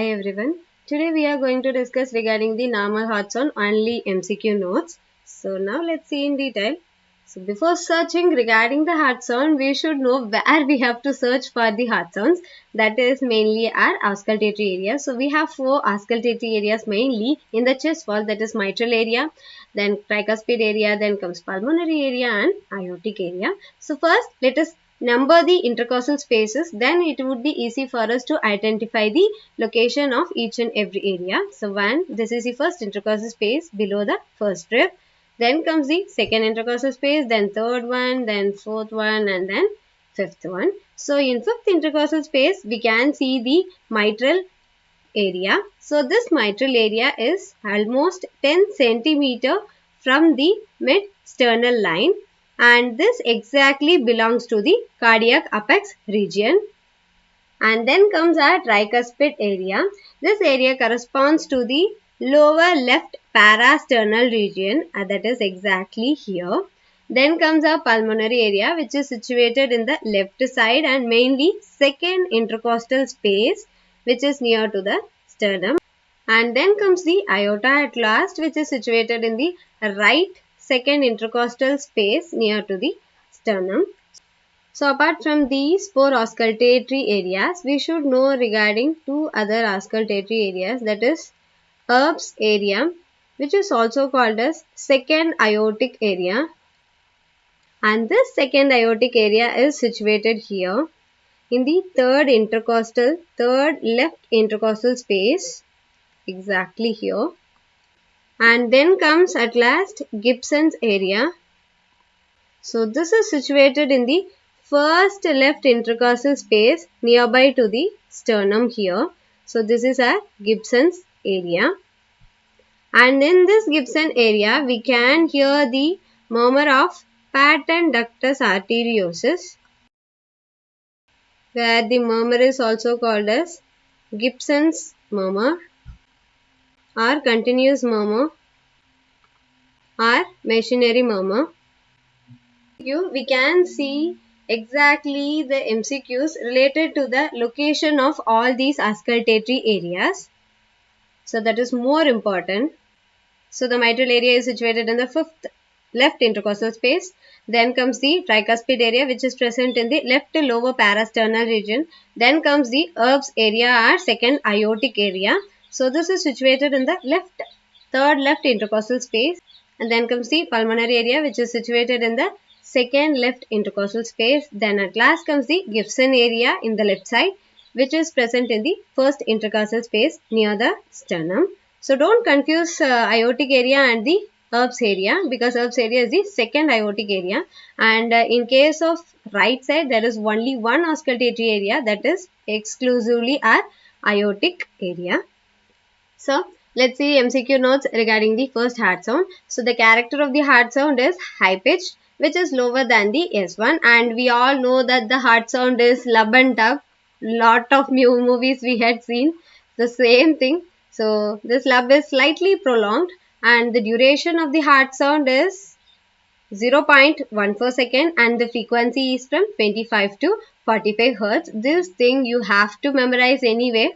Hi everyone. Today we are going to discuss regarding the normal heart sound only MCQ notes. So now let's see in detail. So before searching regarding the heart sound, we should know where we have to search for the heart sounds. That is mainly our auscultatory area. So we have 4 auscultatory areas mainly in the chest wall, that is mitral area, then tricuspid area, then comes pulmonary area and aortic area. So first let us number the intercostal spaces, then it would be easy for us to identify the location of each and every area. So 1, this is the first intercostal space below the first rib. Then comes the second intercostal space, then third one, then fourth one, and then fifth one. So in fifth intercostal space, we can see the mitral area. So this mitral area is almost 10 centimeter from the mid-sternal line, and this exactly belongs to the cardiac apex region. And then comes our tricuspid area. This area corresponds to the lower left parasternal region, that is exactly here. Then comes our pulmonary area, which is situated in the left side and mainly second intercostal space, which is near to the sternum. And then comes the aorta at last, which is situated in the right second intercostal space near to the sternum. So apart from these 4 auscultatory areas, we should know regarding 2 other auscultatory areas, that is AIIMS area, which is also called as second aortic area. And this second aortic area is situated here in the third left intercostal space, exactly here. And then comes at last Gibson's area. So this is situated in the first left intercostal space nearby to the sternum here. So this is our Gibson's area. And in this Gibson area, we can hear the murmur of patent ductus arteriosus, where the murmur is also called as Gibson's murmur or continuous murmur or machinery murmur. We can see exactly the MCQs related to the location of all these auscultatory areas. So that is more important. So the mitral area is situated in the fifth left intercostal space. Then comes the tricuspid area, which is present in the left lower parasternal region. Then comes the AIIMS area or second aortic area. So this is situated in the third left intercostal space. And then comes the pulmonary area, which is situated in the second left intercostal space. Then at last comes the Gibson area in the left side, which is present in the first intercostal space near the sternum. So don't confuse aortic area and the AIIMS area, because AIIMS area is the second aortic area, and in case of right side there is only one auscultatory area, that is exclusively our aortic area. So let's see MCQ notes regarding the first heart sound. So the character of the heart sound is high pitched, which is lower than the S1, and we all know that the heart sound is lub and tub. Lot of new movies we had seen the same thing. So this lub is slightly prolonged, and the duration of the heart sound is 0.14 second, and the frequency is from 25 to 45 Hz. This thing you have to memorize anyway.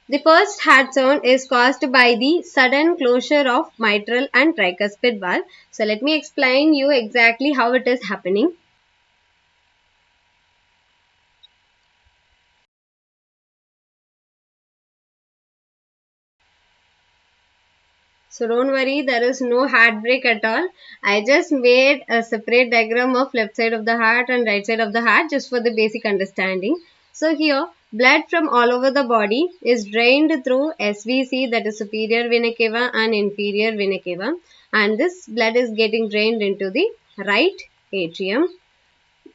The first heart sound is caused by the sudden closure of mitral and tricuspid valve. So let me explain you exactly how it is happening. So don't worry, there is no heartbreak at all. I just made a separate diagram of left side of the heart and right side of the heart just for the basic understanding. So here, blood from all over the body is drained through SVC, that is superior vena cava and inferior vena cava, and this blood is getting drained into the right atrium.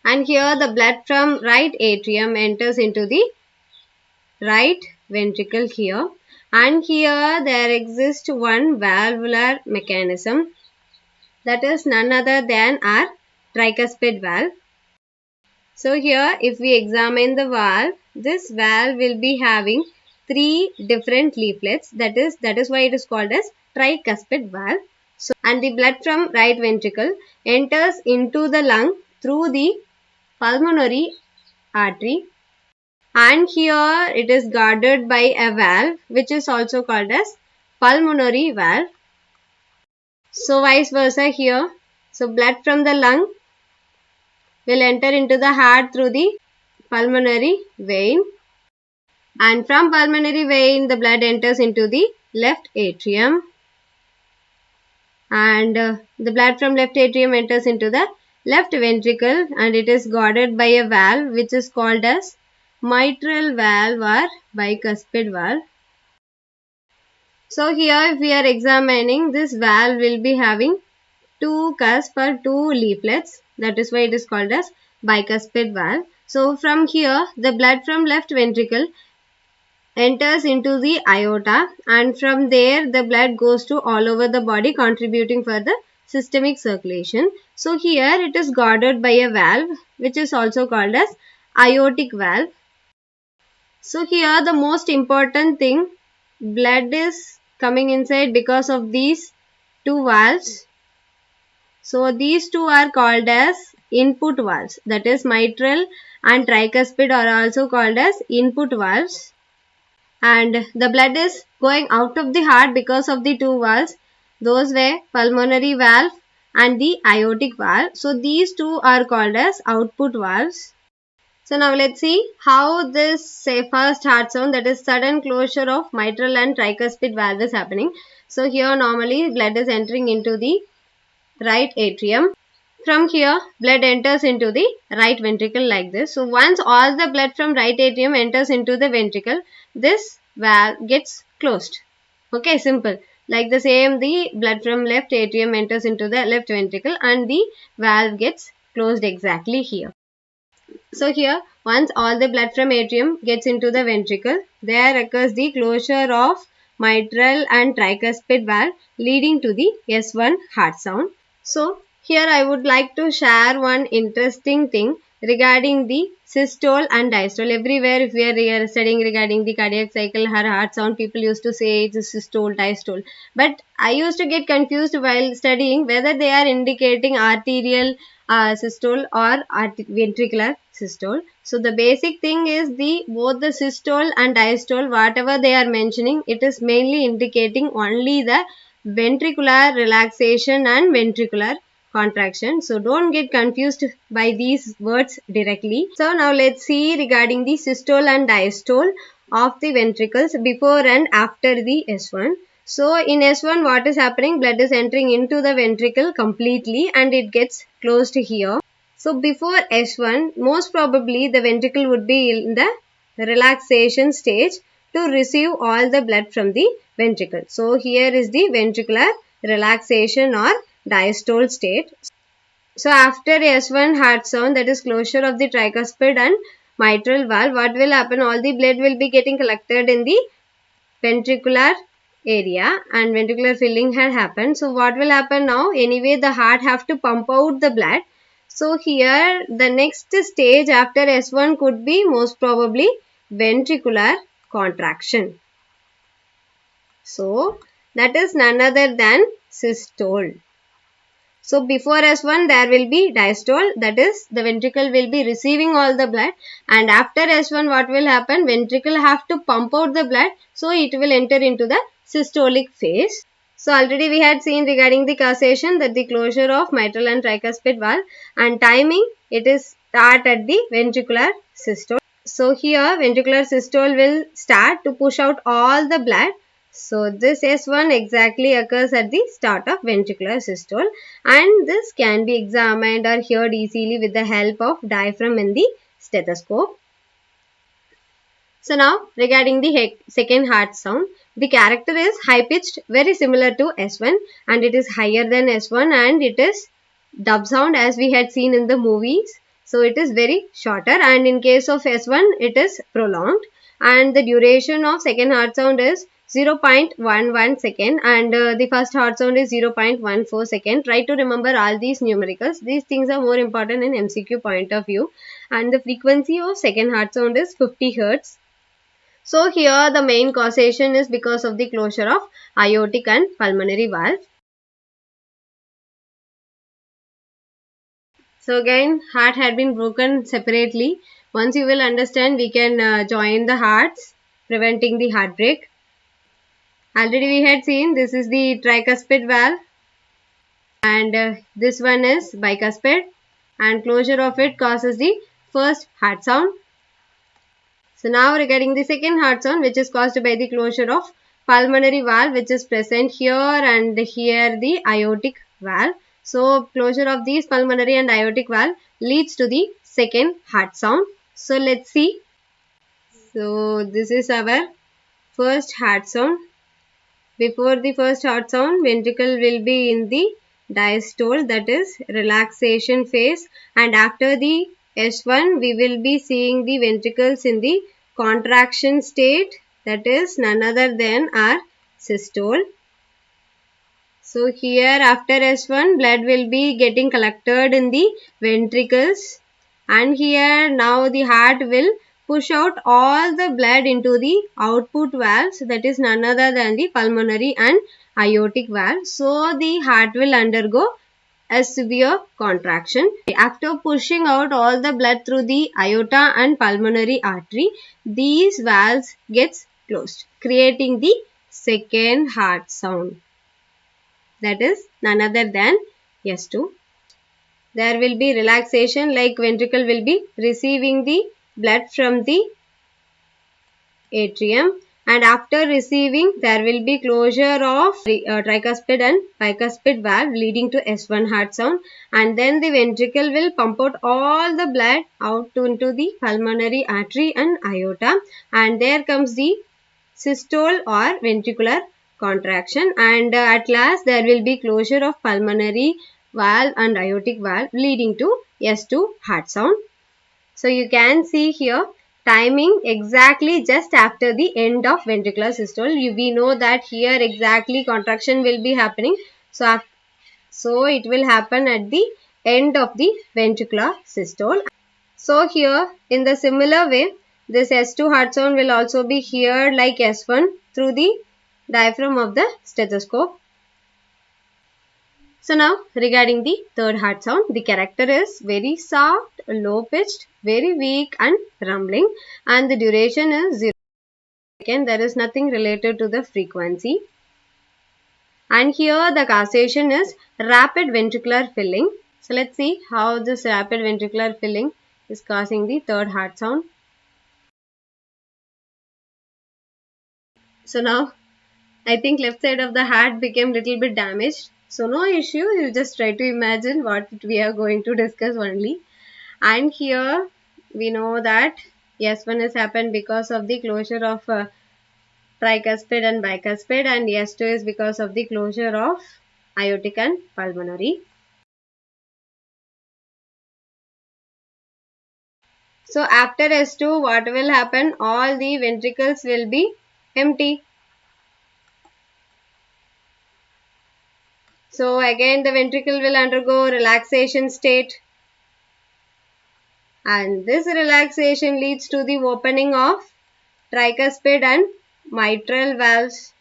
And here the blood from right atrium enters into the right ventricle here. And here there exists one valvular mechanism, that is none other than our tricuspid valve. So here if we examine the valve, this valve will be having 3 different leaflets, that is why it is called as tricuspid valve. So, and the blood from right ventricle enters into the lung through the pulmonary artery, and here it is guarded by a valve which is also called as pulmonary valve. So vice versa here. So blood from the lung will enter into the heart through the pulmonary vein, and from pulmonary vein the blood enters into the left atrium, and the blood from left atrium enters into the left ventricle, and it is guarded by a valve which is called as mitral valve or bicuspid valve. So here if we are examining, this valve will be having two cusps or two leaflets, that is why it is called as bicuspid valve. So from here the blood from left ventricle enters into the aorta, and from there the blood goes to all over the body, contributing for the systemic circulation. So here it is guarded by a valve which is also called as aortic valve. So here the most important thing, blood is coming inside because of these two valves. So these two are called as input valves, that is mitral and tricuspid are also called as input valves, and the blood is going out of the heart because of the two valves. Those were pulmonary valve and the aortic valve. So these two are called as output valves. So now let's see how this first heart sound, that is sudden closure of mitral and tricuspid valve, is happening. So here normally blood is entering into the right atrium. From here blood enters into the right ventricle like this. So once all the blood from right atrium enters into the ventricle, this valve gets closed. Okay, simple. Like the same, the blood from left atrium enters into the left ventricle and the valve gets closed exactly here. So here once all the blood from atrium gets into the ventricle, there occurs the closure of mitral and tricuspid valve, leading to the S1 heart sound. So here I would like to share one interesting thing regarding the systole and diastole. Everywhere if we are studying regarding the cardiac cycle or heart sound, people used to say it's a systole, diastole. But I used to get confused while studying whether they are indicating arterial systole or ventricular systole. So the basic thing is both the systole and diastole, whatever they are mentioning, it is mainly indicating only the ventricular relaxation and ventricular contraction. So don't get confused by these words directly. So now let's see regarding the systole and diastole of the ventricles before and after the S1. So in S1 what is happening? Blood is entering into the ventricle completely and it gets closed here. So before S1, most probably the ventricle would be in the relaxation stage to receive all the blood from the ventricle. So here is the ventricular relaxation or diastole state. So after S1 heart sound, that is closure of the tricuspid and mitral valve, what will happen? All the blood will be getting collected in the ventricular area and ventricular filling had happened. So what will happen now? Anyway, the heart have to pump out the blood. So here the next stage after S1 could be most probably ventricular contraction. So that is none other than systole. So before S1 there will be diastole, that is the ventricle will be receiving all the blood, and after S1 what will happen? Ventricle have to pump out the blood, so it will enter into the systolic phase. So already we had seen regarding the causation that the closure of mitral and tricuspid valve, and timing it is start at the ventricular systole. So here ventricular systole will start to push out all the blood. So this S1 exactly occurs at the start of ventricular systole, and this can be examined or heard easily with the help of diaphragm in the stethoscope. So now regarding the second heart sound, the character is high pitched, very similar to S1, and it is higher than S1, and it is dub sound as we had seen in the movies. So it is very shorter, and in case of S1 it is prolonged, and the duration of second heart sound is 0.11 second, and the first heart sound is 0.14 second. Try to remember all these numericals. These things are more important in MCQ point of view. And the frequency of second heart sound is 50 Hz. So here the main causation is because of the closure of aortic and pulmonary valve. So again, heart had been broken separately. Once you will understand, we can join the hearts, preventing the heartbreak. Already we had seen this is the tricuspid valve, and this one is bicuspid, and closure of it causes the first heart sound. So now regarding the second heart sound, which is caused by the closure of pulmonary valve, which is present here and here the aortic valve. So closure of these pulmonary and aortic valve leads to the second heart sound. So let's see. So this is our first heart sound. Before the first heart sound, ventricle will be in the diastole, that is relaxation phase, and after the S1 we will be seeing the ventricles in the contraction state, that is none other than our systole. So here after S1 blood will be getting collected in the ventricles, and here now the heart will push out all the blood into the output valves, that is none other than the pulmonary and aortic valve. So the heart will undergo a severe contraction. After pushing out all the blood through the aorta and pulmonary artery, these valves gets closed, creating the second heart sound, that is none other than S2. There will be relaxation, like ventricle will be receiving the blood from the atrium, and after receiving there will be closure of tricuspid and bicuspid valve leading to S1 heart sound, and then the ventricle will pump out all the blood out into the pulmonary artery and aorta, and there comes the systole or ventricular contraction, and at last there will be closure of pulmonary valve and aortic valve leading to S2 heart sound. So you can see here timing exactly just after the end of ventricular systole. We know that here exactly contraction will be happening. So it will happen at the end of the ventricular systole. So here in the similar way, this S2 heart sound will also be heard like S1 through the diaphragm of the stethoscope. So now regarding the third heart sound, the character is very soft, low pitched, very weak and rumbling, and the duration is 0 seconds. There is nothing related to the frequency. And here the causation is rapid ventricular filling. So let's see how this rapid ventricular filling is causing the third heart sound. So now I think left side of the heart became little bit damaged. So no issue, you just try to imagine what we are going to discuss only. And here we know that S1 has happened because of the closure of tricuspid and bicuspid, and S2 is because of the closure of aortic and pulmonary. So after S2, what will happen? All the ventricles will be empty. So again the ventricle will undergo relaxation state, and this relaxation leads to the opening of tricuspid and mitral valves.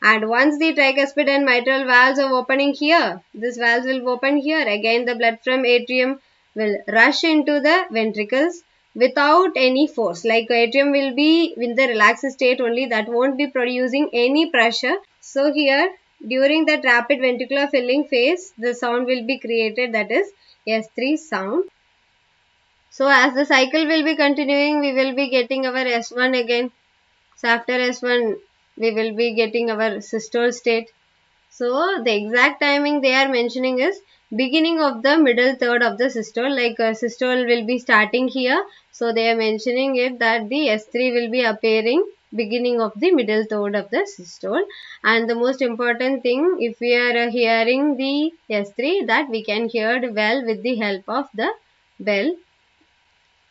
And once the tricuspid and mitral valves are opening here, this valves will open here. Again the blood from atrium will rush into the ventricles without any force. Like atrium will be in the relaxed state only, that won't be producing any pressure. So here during that rapid ventricular filling phase, the sound will be created, that is S3 sound. So as the cycle will be continuing, we will be getting our S1 again. So after S1, we will be getting our systole state. So the exact timing they are mentioning is beginning of the middle third of the systole. Like systole will be starting here. So they are mentioning it that the S3 will be appearing beginning of the middle third of the systole. And the most important thing, if we are hearing the S3, that we can hear well with the help of the bell.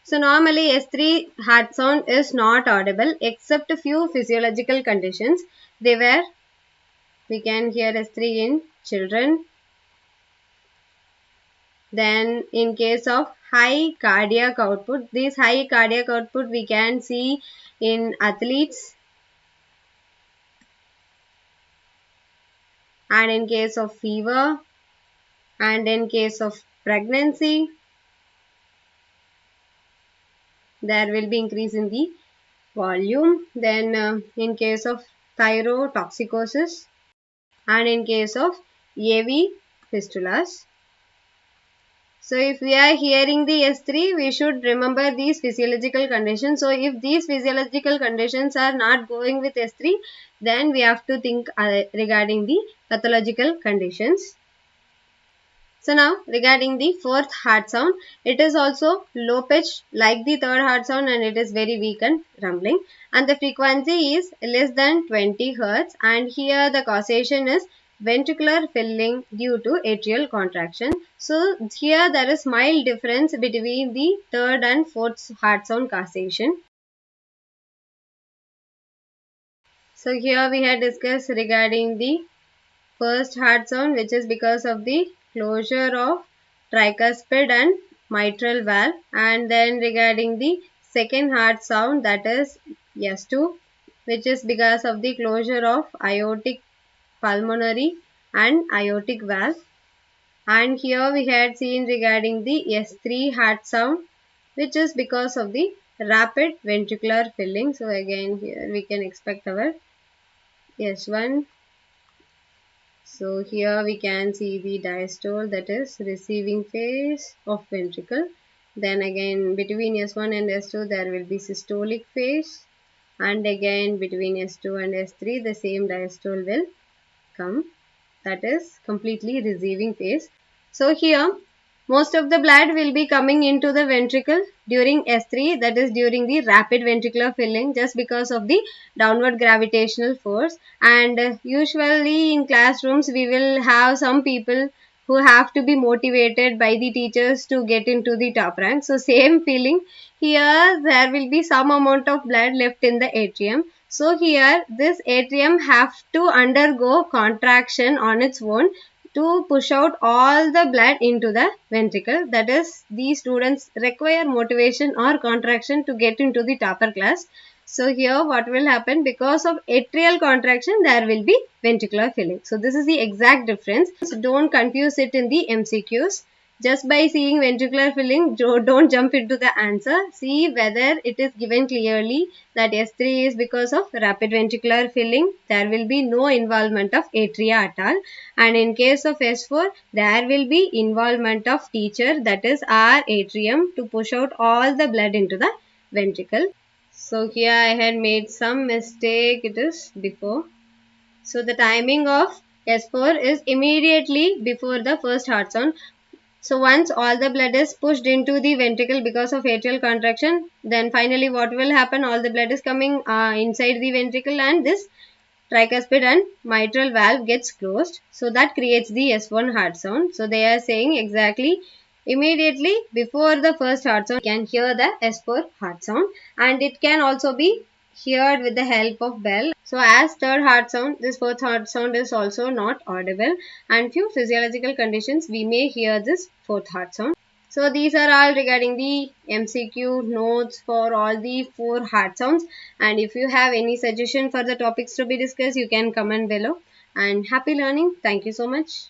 So normally S3 heart sound is not audible except a few physiological conditions. We can hear S3 in children. Then in case of high cardiac output, this high cardiac output we can see in athletes. And in case of fever, and in case of pregnancy, there will be increase in the volume. Then in case of thyrotoxicosis and in case of AV fistulas. So if we are hearing the S3, we should remember these physiological conditions. So if these physiological conditions are not going with S3, then we have to think regarding the pathological conditions. So now regarding the fourth heart sound, it is also low pitched like the third heart sound, and it is very weak and rumbling, and the frequency is less than 20 Hz, and here the causation is ventricular filling due to atrial contraction. So here there is mild difference between the third and fourth heart sound causation. So here we had discussed regarding the first heart sound, which is because of the closure of tricuspid and mitral valve, and then regarding the second heart sound, that is S2, which is because of the closure of aortic pulmonary and aortic valve. And here we had seen regarding the S3 heart sound, which is because of the rapid ventricular filling. So again here we can expect our S1. So here we can see the diastole, that is receiving phase of ventricle. Then again between S1 and S2 there will be systolic phase, and again between S2 and S3 the same diastole will come, that is completely receiving phase. So here most of the blood will be coming into the ventricle during S3, that is during the rapid ventricular filling, just because of the downward gravitational force. And usually in classrooms we will have some people who have to be motivated by the teachers to get into the top rank. So same feeling here, there will be some amount of blood left in the atrium. So here this atrium have to undergo contraction on its own to push out all the blood into the ventricle. That is, these students require motivation or contraction to get into the topper class. So here what will happen, because of atrial contraction there will be ventricular filling. So this is the exact difference. So don't confuse it in the MCQs. Just by seeing ventricular filling, don't jump into the answer. See whether it is given clearly that S3 is because of rapid ventricular filling. There will be no involvement of atria at all. And in case of S4, there will be involvement of teacher, that is our atrium, to push out all the blood into the ventricle. So here I had made some mistake. It is before. So the timing of S4 is immediately before the first heart sound. So once all the blood is pushed into the ventricle because of atrial contraction, then finally what will happen? All the blood is coming inside the ventricle, and this tricuspid and mitral valve gets closed. So that creates the S1 heart sound. So they are saying exactly immediately before the first heart sound, you can hear the S4 heart sound, and it can also be heard with the help of bell. So as third heart sound, this fourth heart sound is also not audible, and few physiological conditions we may hear this fourth heart sound. So these are all regarding the MCQ notes for all the 4 heart sounds, and if you have any suggestion for the topics to be discussed, you can comment below. And happy learning. Thank you so much.